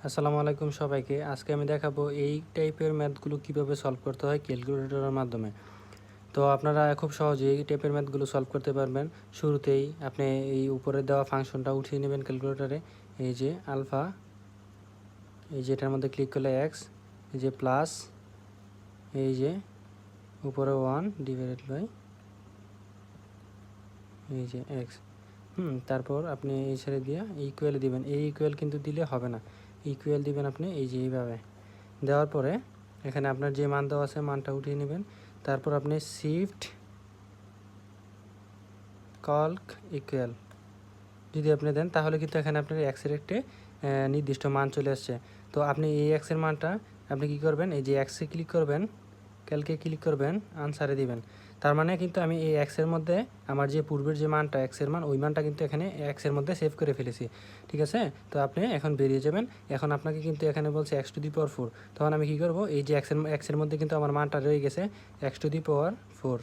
আসসালামু আলাইকুম সবাইকে। আজকে আমি দেখাবো এই টাইপের ম্যাথগুলো কিভাবে সলভ করতে হয় ক্যালকুলেটরের মাধ্যমে। তো আপনারা খুব সহজেই এই টাইপের ম্যাথগুলো সলভ করতে পারবেন। শুরুতেই আপনি এই উপরে দেওয়া ফাংশনটা উঠিয়ে নেবেন ক্যালকুলেটরে। এই যে আলফা, এই যে এটার মধ্যে ক্লিক করলে এক্স, এই যে প্লাস, এই যে উপরে 1 ডিভাইডেড বাই এই যে এক্স। তারপর আপনি এই ছেড়ে দিয়ে ইকুয়াল দিবেন। এই ইকুয়াল কিন্তু দিলে হবে না, ইকুয়াল দিবেন আপনি এই যে এইভাবে। দেওয়ার পরে এখানে আপনার যে মান দেওয়া আছে মানটা উঠিয়ে নেবেন। তারপর আপনি শিফট কলক ইকুয়াল যদি আপনি দেন তাহলে কিন্তু এখানে আপনার এক্সের একটি নির্দিষ্ট মান চলে আসছে। তো আপনি এই এক্সের মানটা আপনি কী করবেন, এই যে এক্সে ক্লিক করবেন, ক্যালকে ক্লিক করবেন, আনসারে দিবেন। তার মানে কিন্তু আমি এই এক্সের মধ্যে আমার যে পূর্বের যে মানটা এক্সের মান, ওই মানটা কিন্তু এখানে এক্সের মধ্যে সেভ করে ফেলেছি। ঠিক আছে? তো আপনি এখন বেরিয়ে যাবেন। এখন আপনাকে কিন্তু এখানে বলছে এক্স টু দি পাওয়ার 4। তখন আমি কী করব, এই যে এক্সের মধ্যে কিন্তু আমার মানটা রয়ে গেছে এক্স টু দি পাওয়ার 4।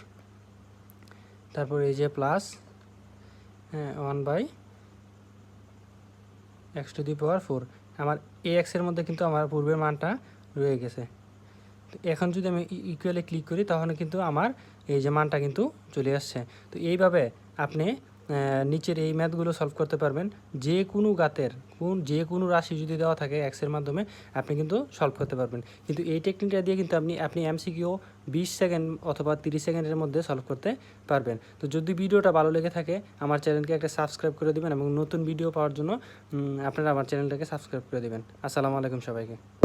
তারপর এই যে plus 1 by x to the power 4। আমার এই এক্সের মধ্যে কিন্তু আমার পূর্বের মানটা রয়ে গেছে। তো এখন যদি আমি ইকুয়ালে ক্লিক করি তাহলে কিন্তু আমার এই যে মানটা কিন্তু চলে আসছে। তো এইভাবে আপনি নিচের এই ম্যাথগুলো সলভ করতে পারবেন। যে কোনো গাতের যে কোনো রাশি যদি দেওয়া থাকে এক্সের মাধ্যমে আপনি কিন্তু সলভ করতে পারবেন। কিন্তু এই টেকনিকটা দিয়ে কিন্তু আপনি এমসিকিউ 20 সেকেন্ড অথবা 30 সেকেন্ডের মধ্যে সলভ করতে পারবেন। তো যদি ভিডিওটা ভালো লেগে থাকে আমার চ্যানেলকে একটা সাবস্ক্রাইব করে দেবেন এবং নতুন ভিডিও পাওয়ার জন্য আপনারা আমার চ্যানেলটাকে সাবস্ক্রাইব করে দেবেন। আসসালামু আলাইকুম সবাইকে।